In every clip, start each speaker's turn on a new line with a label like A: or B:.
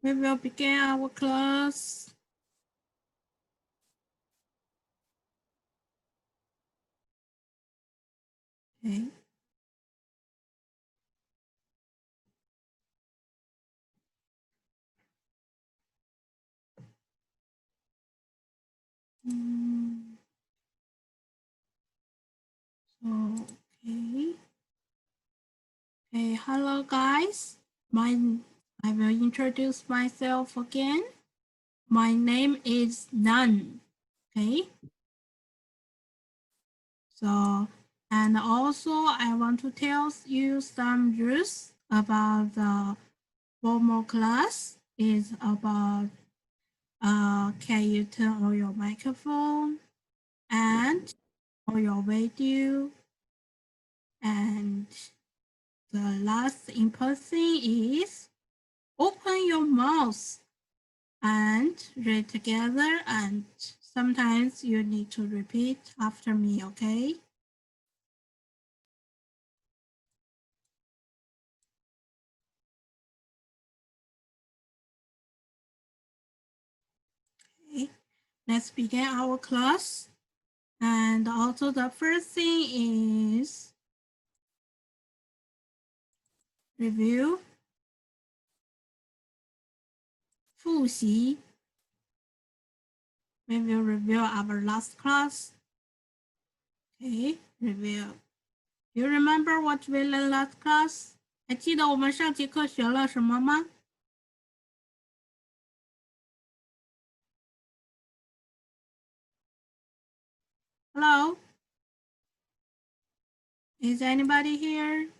A: We will begin our class. Okay. Okay. Okay, hello guys. I will introduce myself again. My name is Nan. Okay. So, and also I want to tell you some rules about the formal class. Is about can you turn on your microphone and on your video, and the last important thing is open your mouth and read together, and sometimes you need to repeat after me, okay? Okay, let's begin our class. And also the first thing is review, 复习. We will review our last class. Okay, review. You remember what we learned last class? 还记得我们上节课学了什么吗？ Hello? Is anybody here?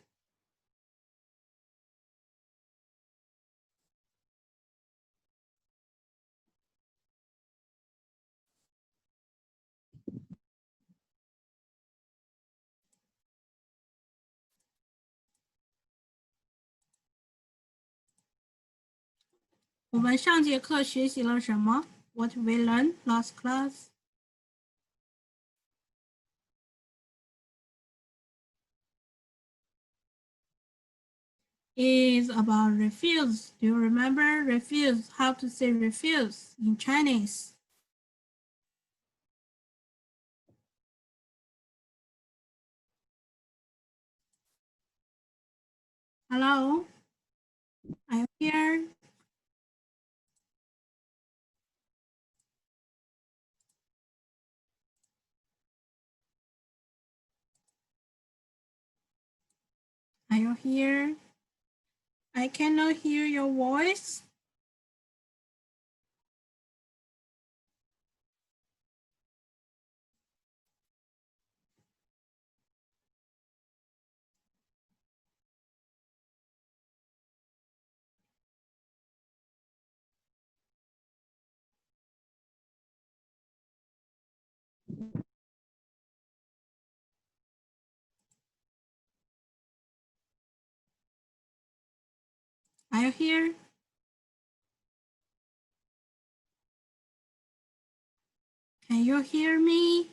A: 我们上节课学习了什么？ What we learned last class? Is about refuse. Do you remember refuse? How to say refuse in Chinese? Hello? Are you here? Are you here? I cannot hear your voice. Are you here? Can you hear me?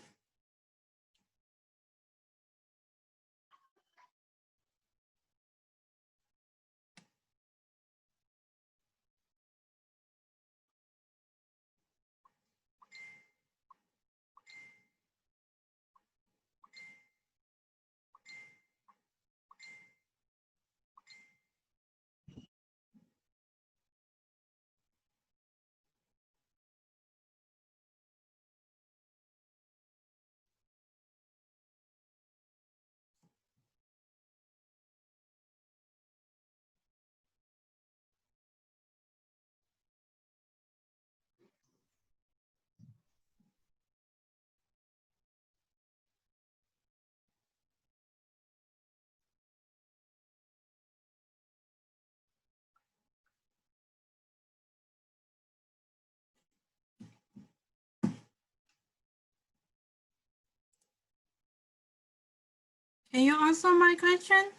A: Can you answer my question?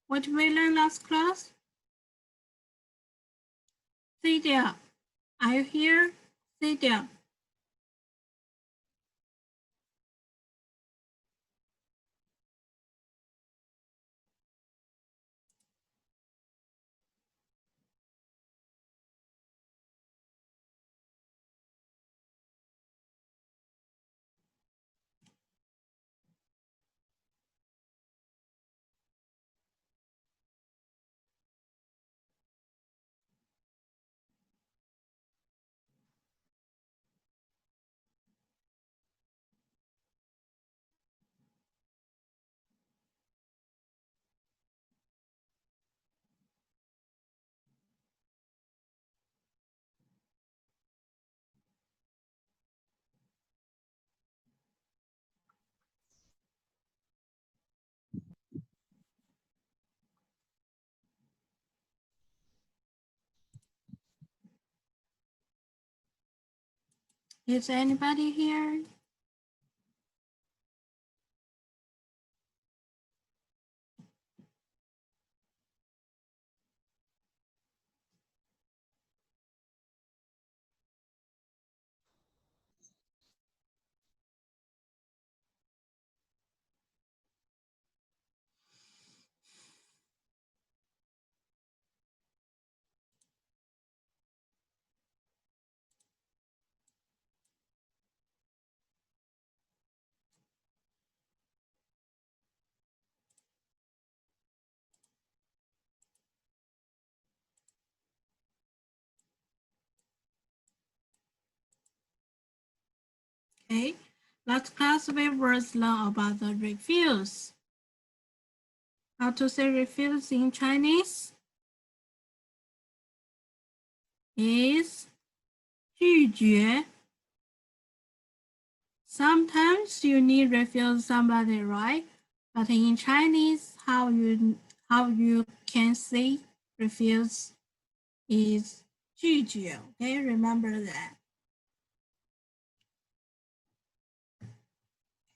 A: What we learned last class? Sit down. Are you here? Sit down. Is anybody here? Okay, let's classify words learn about the refuse. How to say refuse in Chinese is 拒绝. Sometimes you need refuse somebody, right? But in Chinese, how you can say refuse is 拒绝. Okay, remember that.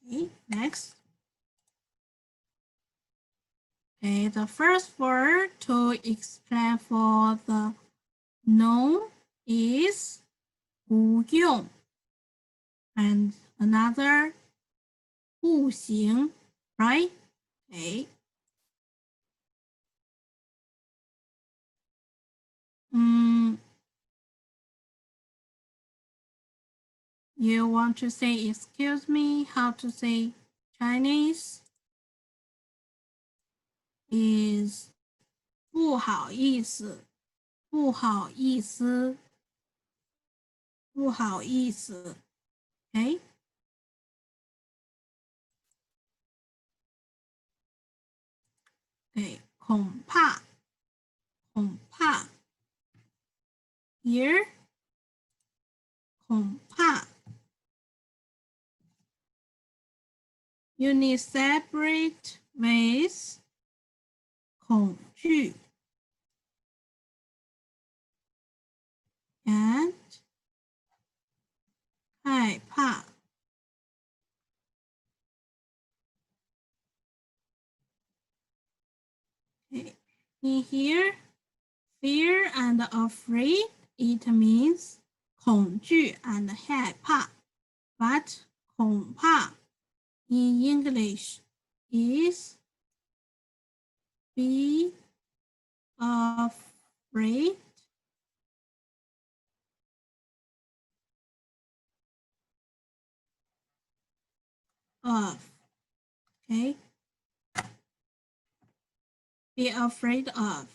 A: Okay, next. Okay, the first word to explain for the no is 不用, and another 不行, right? Okay. You want to say excuse me? How to say Chinese is 不好意思,不好意思,不好意思. Okay? Okay, 恐怕,恐怕. Here, 恐怕. You need separate with 恐惧 and 害怕. Okay. In here, fear and afraid, it means 恐惧 and 害怕. But 恐怕 in English is be afraid of. Okay? Be afraid of.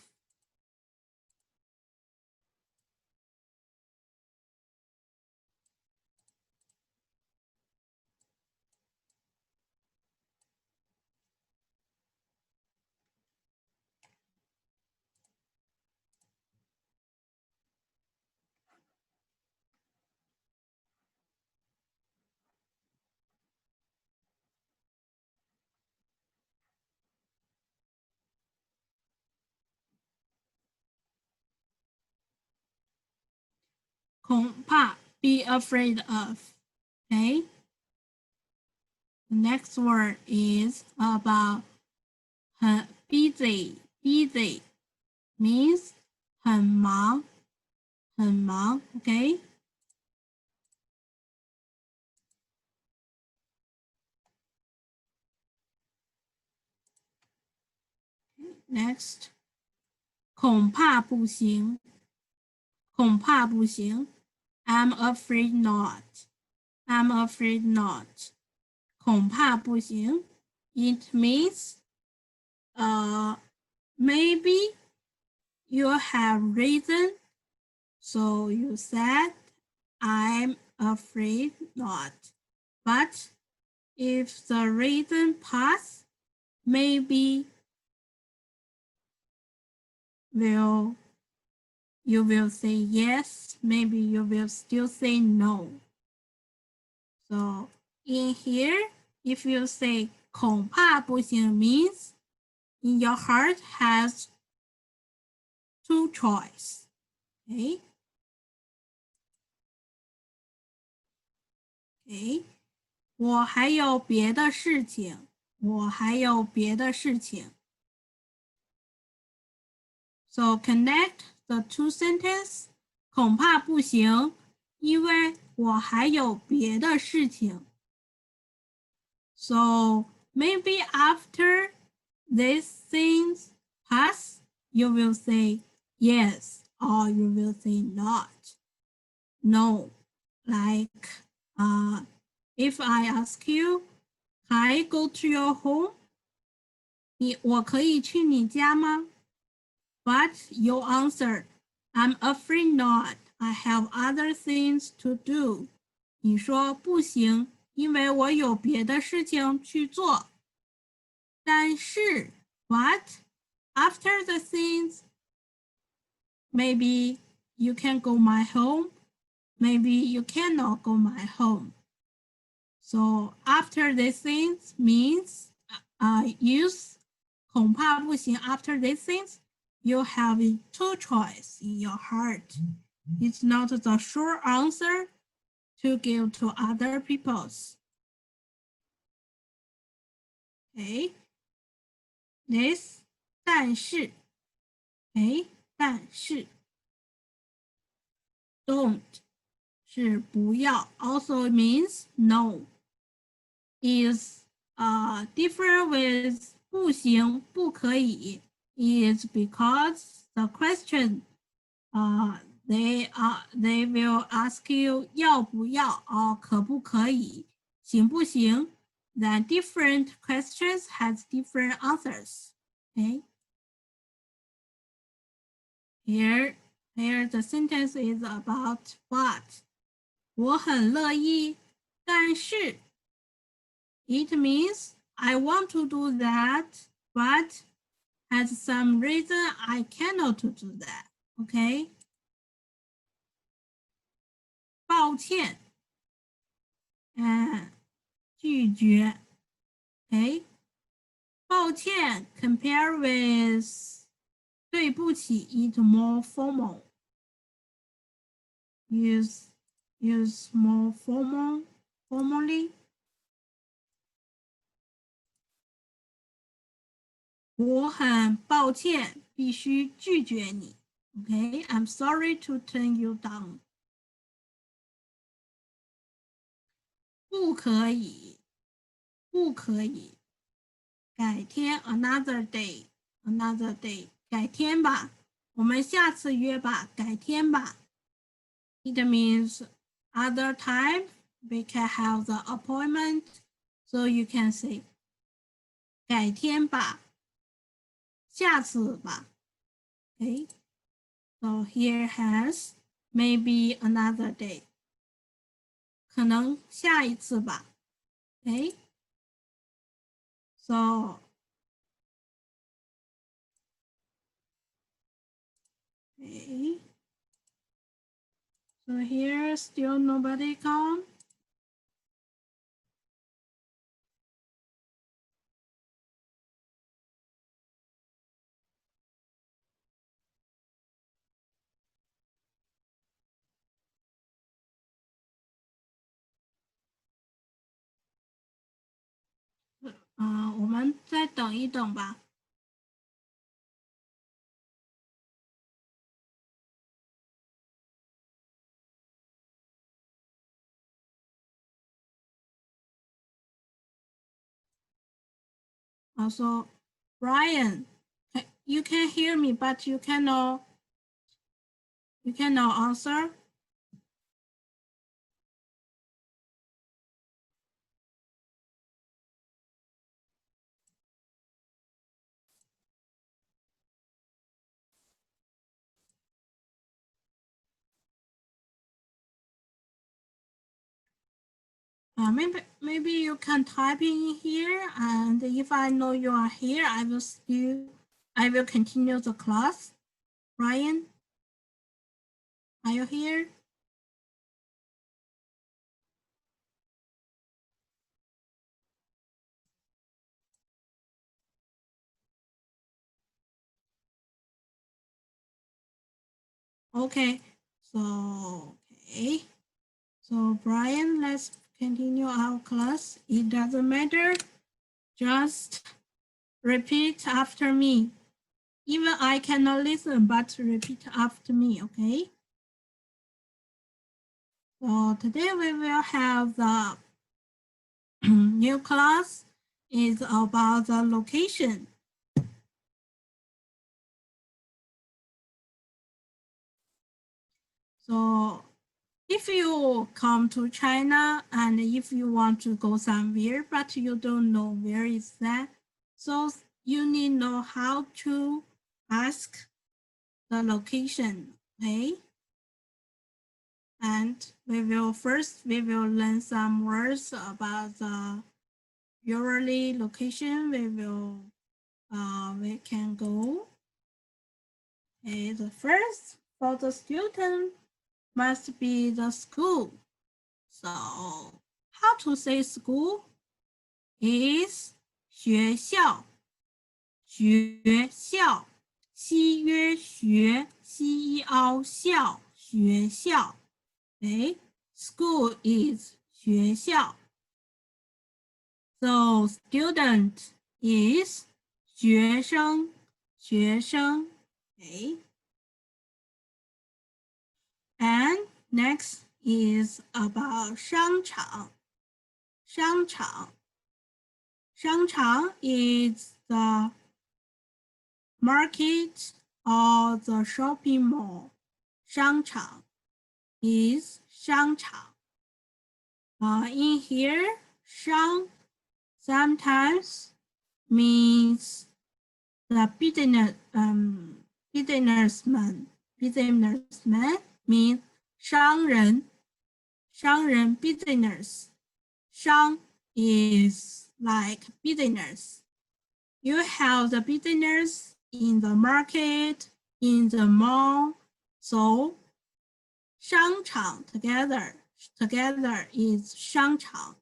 A: 恐怕 be afraid of. Okay? The next word is about 很 busy. Busy means 很忙,很忙. Okay? Next, 恐怕不行,恐怕不行. I'm afraid not. I'm afraid not. 恐怕不行. It means maybe you have reason, so you said I'm afraid not. But if the reason pass, maybe you will say yes, maybe you will still say no. So in here, if you say 恐怕不行 means in your heart has two choice. Okay? 诶，我还有别的事情，我还有别的事情。So connect the two sentences. 恐怕不行，因为我还有别的事情。So maybe after these things pass, you will say yes or you will say not. No. Like if I ask you, can I go to your home? 我可以去你家吗？ But you answer, I'm afraid not. I have other things to do. 你说不行，因为我有别的事情去做。但是 but after the things, maybe you can go my home, maybe you cannot go my home. So after these things means use 恐怕不行 after these things, you have two choices in your heart. It's not the sure answer to give to other people's. Okay. This 但是 okay, 但是 don't 是不要 also means no. Is different with 不行不可以 is because the question they will ask you 要不要 or 可不可以行不行 then different questions has different answers. Okay. Here the sentence is about but 我很乐意但是 it means I want to do that, but has some reason I cannot do that. Okay. 抱歉，拒绝。Okay. 抱歉 compare with 对不起 it more formal. Use more formally. 我很抱歉，必须拒绝你。Okay, I'm sorry to turn you down. 不可以，不可以。改天 another day，改天吧。我们下次约吧，改天吧。It means other time we can have the appointment, so you can say 改天吧，下次吧。Okay, so here has maybe another day. 可能下一次吧。Okay, so okay. So here still nobody come.我们再等一等吧。Also, Brian, you can hear me, but you cannot answer. Maybe you can type in here, and if I know you are here, I will continue the class. Brian, are you here? Okay, so Brian, let's continue our class. It doesn't matter. Just repeat after me. Even I cannot listen, but repeat after me, okay? So today we will have the new class is about the location. So if you come to China and if you want to go somewhere, but you don't know where is that, so you need to know how to ask the location, okay? And we will learn some words about the usually location we can go. Okay, the first for the student must be the school. So how to say school is 学校，学校，西约学，西一凹校，学校。Okay, school is 学校。So student is 学生，学生。Okay. And next is about 商场。商场。商场 is the market or the shopping mall. 商场 is 商场。In here, 商 sometimes means the businessman means 商人 business. 商 is like business. You have the business in the market, in the mall. So 商场 together is 商场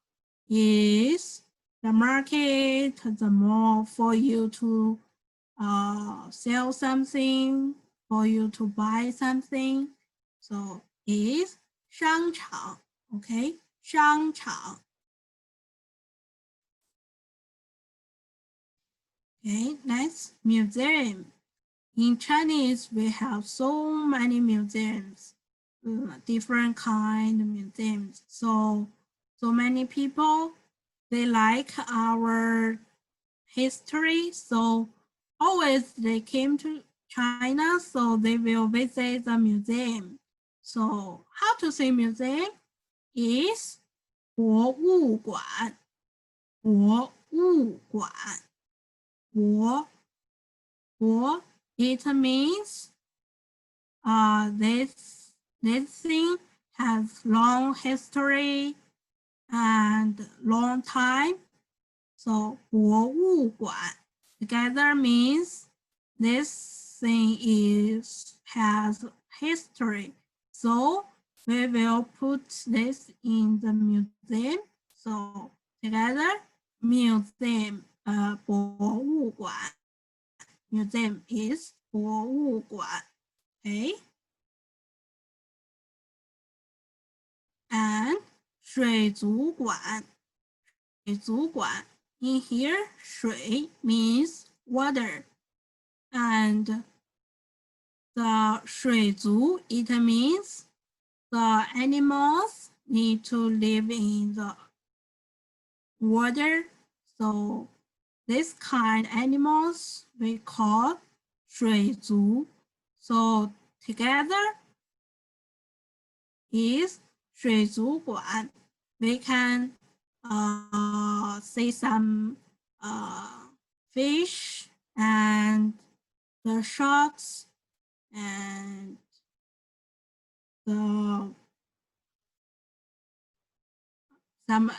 A: is the market, the mall for you to sell something, for you to buy something. So is 商场 okay, 商场 okay, next museum. In Chinese, we have so many museums, different kind of museums. So many people, they like our history. So always they came to China, so they will visit the museum. So how to say museum is 博物馆，博物馆，博 it means this thing has long history and long time. So 博物馆 together means this thing has history. So we will put this in the museum. So together museum 博物馆 museum is 博物馆 okay. And 水族馆 水族馆 in here 水 means water and the 水族 it means the animals need to live in the water. So this kind animals we call 水族. So together is 水族馆. We can see some fish and the sharks and the some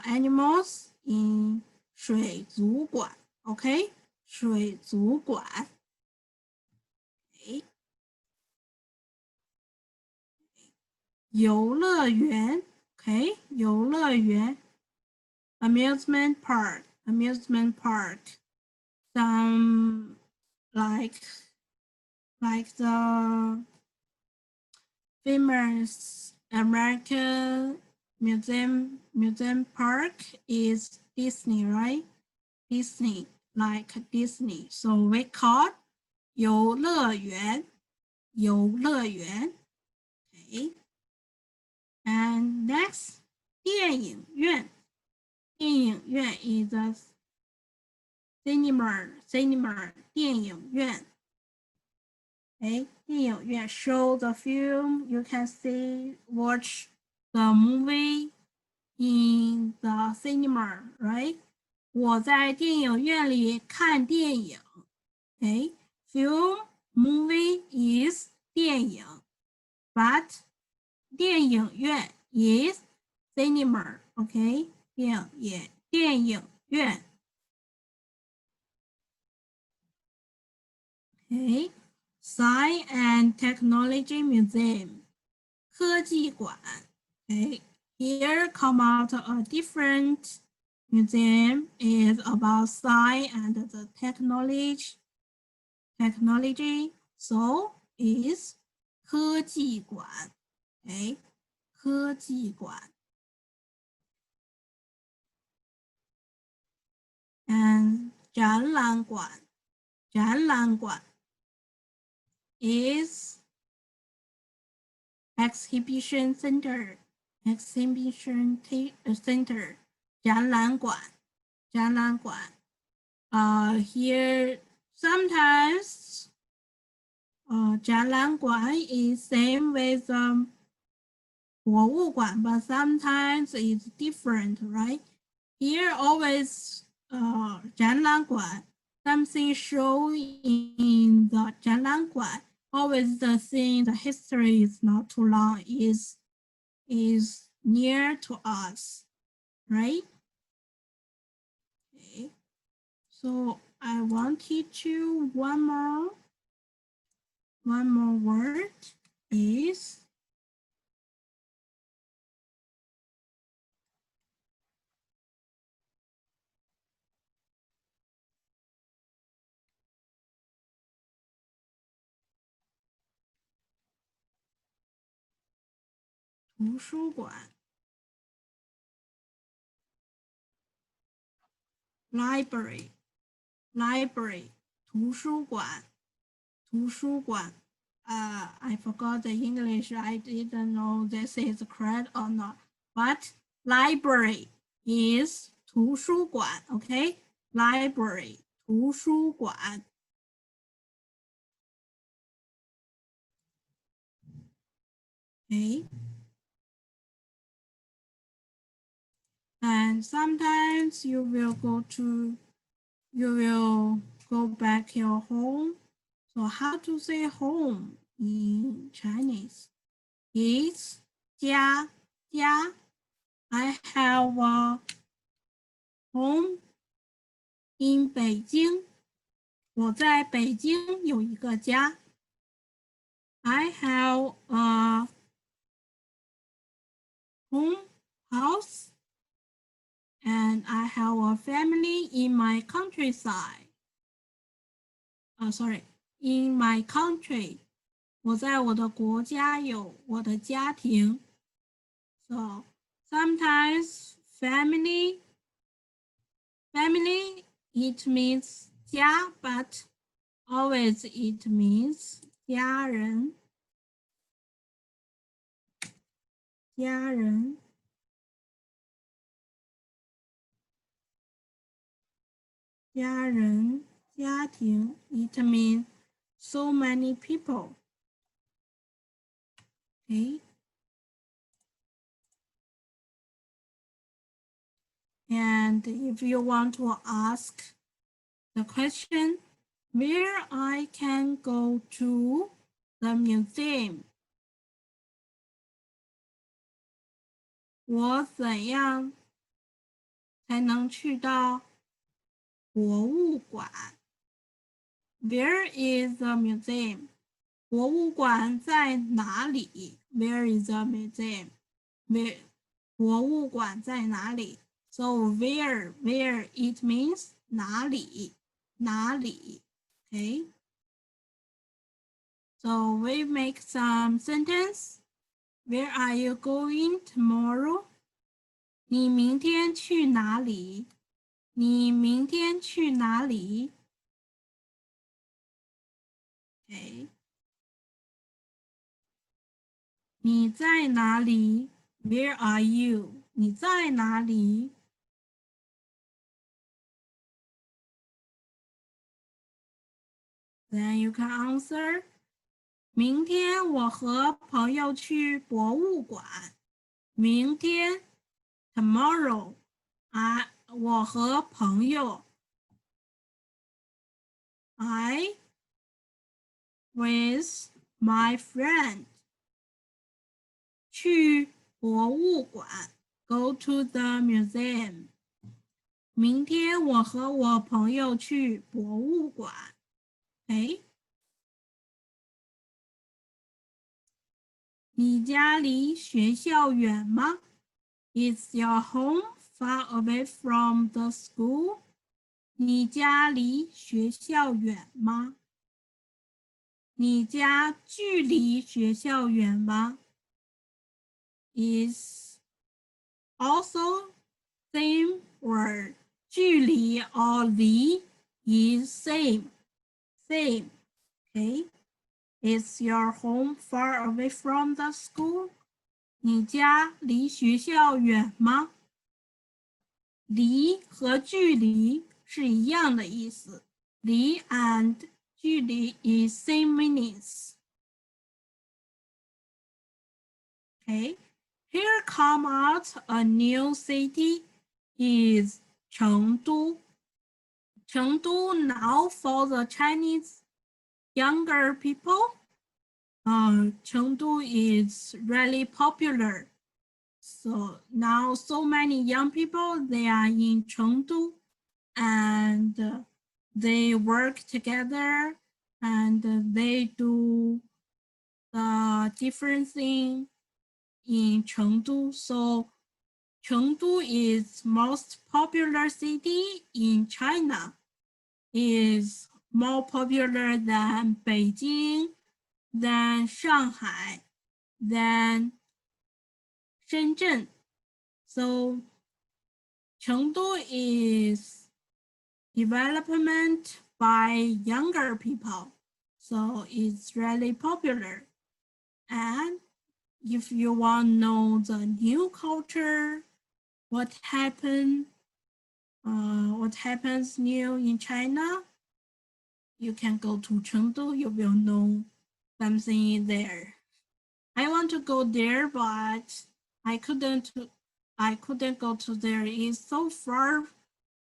A: animals in 水族馆 okay 水族馆 okay. 游乐园 okay 游乐园 amusement park some like the famous American museum park is Disney, right? Disney, like Disney. So we call 游乐园, 游乐园. Okay. And next, 电影院. 电影院 is a cinema, 电影院. Okay, 电影院 show the film. You can see, watch the movie in the cinema, right? 我在电影院里看电影。Okay, film movie is 电影 but 电影院 is cinema. Okay, 电影院。Okay, Science and Technology Museum, 科技馆。Okay, here come out a different museum is about science and the technology. So is 科技馆。Okay, 科技馆。And 展览馆。展览馆 is exhibition center. Exhibition center. 展览馆。展览馆。Here sometimes 展览馆 is same with 博物馆, but sometimes it's different, right? Here always 展览馆 something show in the 展览馆 always the thing, the history is not too long, is near to us, right? Okay. So I want to teach you one more word is 图书馆 library 图书馆 I forgot the English. I didn't know this is correct or not. But library is 图书馆 okay? Library 图书馆 okay? And sometimes you will go back your home. So how to say home in Chinese? It's 家 I have a home in Beijing. 我在北京有一个家。I have a home house and I have a family in my countryside. Sorry, in my country. 我在我的国家有我的家庭。So sometimes family it means 家 but always it means 家人。家人。家人。家庭 it means so many people. Okay. And if you want to ask the question where I can go to the museum, 我怎样才能去到博物馆 Where is the museum? 博物馆在哪里 Where is the museum? 博物馆在哪里 So where it means 哪里 Okay. So we make some sentence. Where are you going tomorrow? 你明天去哪里？你明天去哪里？Okay. 你在哪里 ？Where are you？你在哪里？Then you can answer. 明天我和朋友去博物馆。明天 tomorrow 我和朋友 I with my friend 去博物馆 go to the museum。明天我和我朋友去博物馆。哎，你家离学校远吗？Is your home far away from the school？你家离学校远吗？你家距离学校远吗？Is also same word 距离 or 离 is same. Okay. Is your home far away from the school? 你家离学校远吗？离和距离是一样的意思。离 and 距离 is same meanings. Okay. Here come out a new city is Chengdu. Chengdu now for the Chinese younger people. Chengdu is really popular. So now so many young people, they are in Chengdu and they work together and they do the different thing in Chengdu. So Chengdu is most popular city in China. Is more popular than Beijing, than Shanghai, than Shenzhen. So Chengdu is development by younger people. So it's really popular. And if you want to know the new culture, what happens new in China, you can go to Chengdu, you will know something there. I want to go there, but I couldn't go to there. It's so far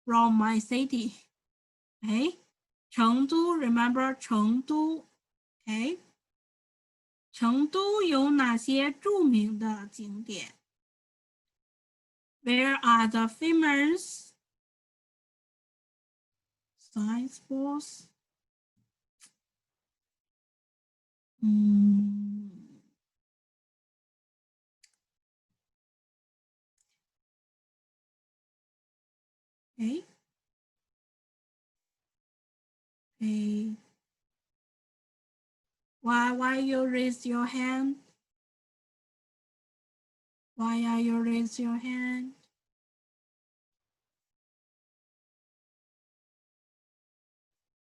A: from my city. Okay. Chengdu, remember Chengdu. Okay. 成都有哪些著名的景点 ？Where are the famous science balls? 哎哎 why you raise your hand? Why are you raise your hand?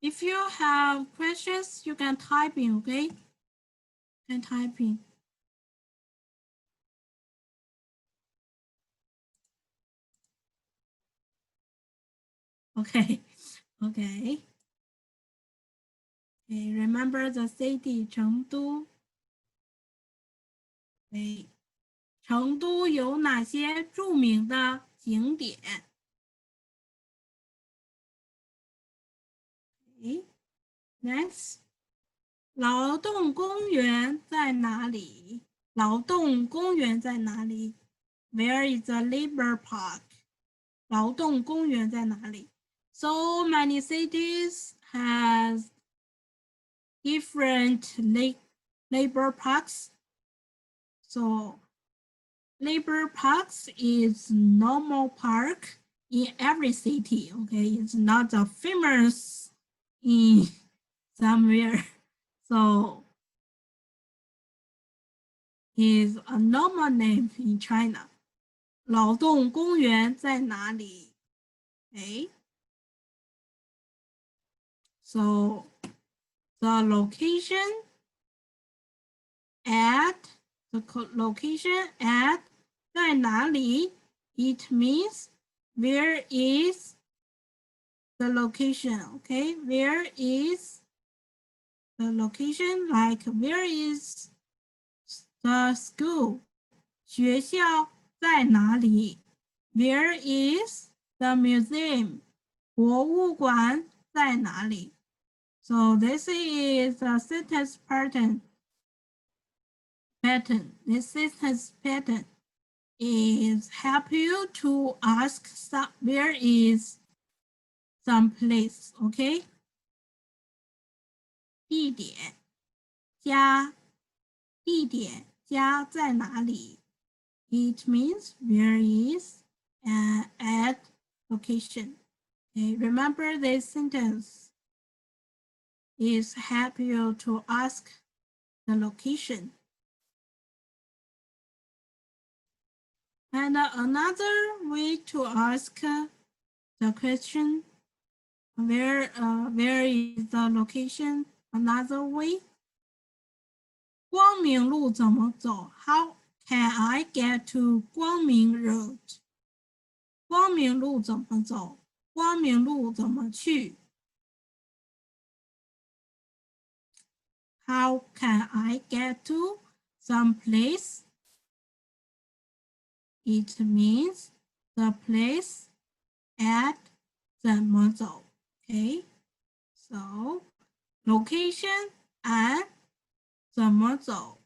A: If you have questions, you can type in, okay? You can type in. Okay, okay. Okay, remember the city 成都。Okay. 成都有哪些著名的景点 ？Next， 劳动公园在哪里？劳动公园在哪里 ？Where is the labor park？ 劳动公园在哪里 ？So many cities has different labor parks. So labor parks is normal park in every city. Okay, it's not a famous in somewhere. So is a normal name in China. 劳动公园在哪里？Okay. So the location at location at 在哪里 it means where is the location, okay? Where is the location? Like where is the school? 学校在哪里 Where is the museum? 博物馆在哪里 So this is a sentence pattern. This sentence pattern is help you to ask where is some place, okay? 地点家地点家在哪里 It means where is at location. Okay, remember this sentence is help you to ask the location. And another way to ask the question where is the location? Another way. 光明路怎么走 How can I get to 光明 Road? 光明路怎么走？光明路怎么去 How can I get to some place? It means the place at 怎么走 Okay, so location and 怎么走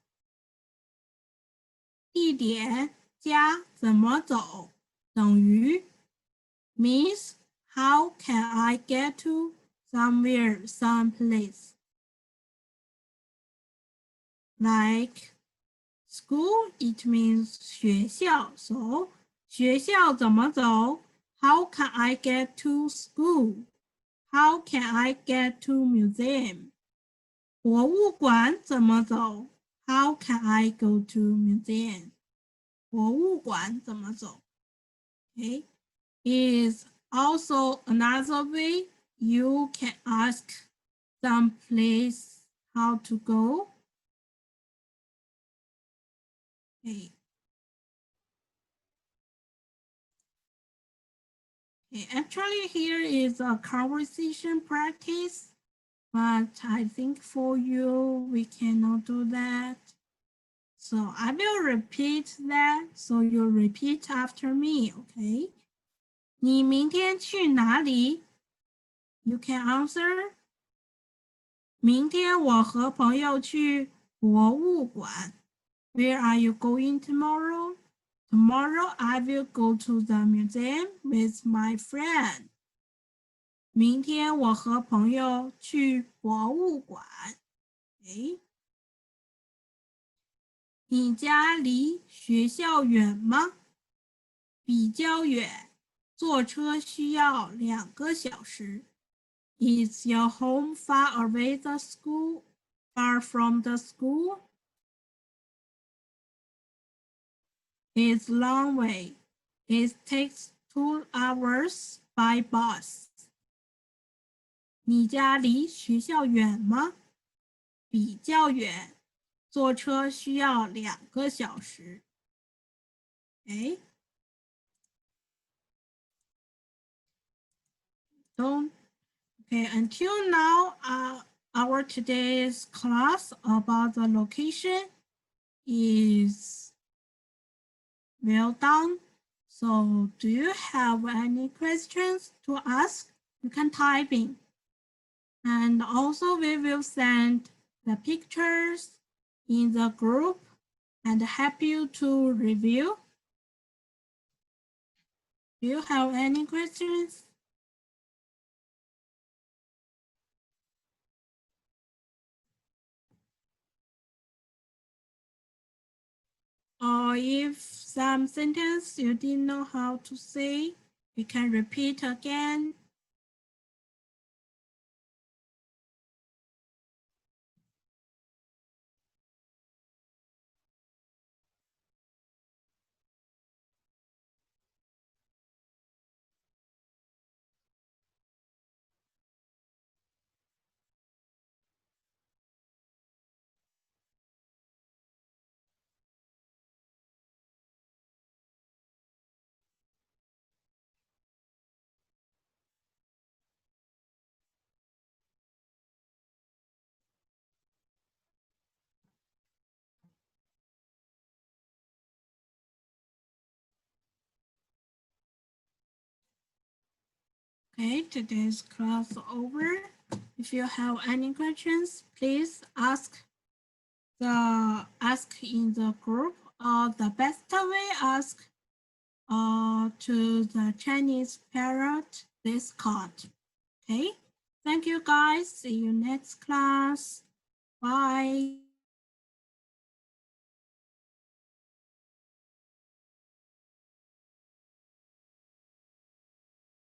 A: 地点加怎么走等于 means how can I get to somewhere, someplace. Like school, it means 学校. So 学校怎么走 How can I get to school? How can I get to museum? 博物馆怎么走 How can I go to museum? 博物馆怎么走 Okay, is also another way you can ask some place how to go. Okay. Okay, actually here is a conversation practice, but I think for you, we cannot do that. So I will repeat that, so you repeat after me, okay? 你明天去哪里 You can answer. 明天我和朋友去博物馆 Where are you going tomorrow? Tomorrow I will go to the museum with my friend. 明天我和朋友去博物馆。诶，你家离学校远吗？比较远，坐车需要2个小时。Is your home far away the school? Far from the school? It's long way. It takes 2 hours by bus. 你家离学校远吗？比较远，坐车需要2个小时。Okay. Don't. Okay. Until now, our today's class about the location is well done. So, do you have any questions to ask? You can type in. And also, we will send the pictures in the group and help you to review. Do you have any questions? Or if some sentence you didn't know how to say, you can repeat again. Okay, today's class over. If you have any questions, please ask in the group, or the best way ask to the Chinese Parrot Discord. Okay, thank you guys. See you next class. Bye.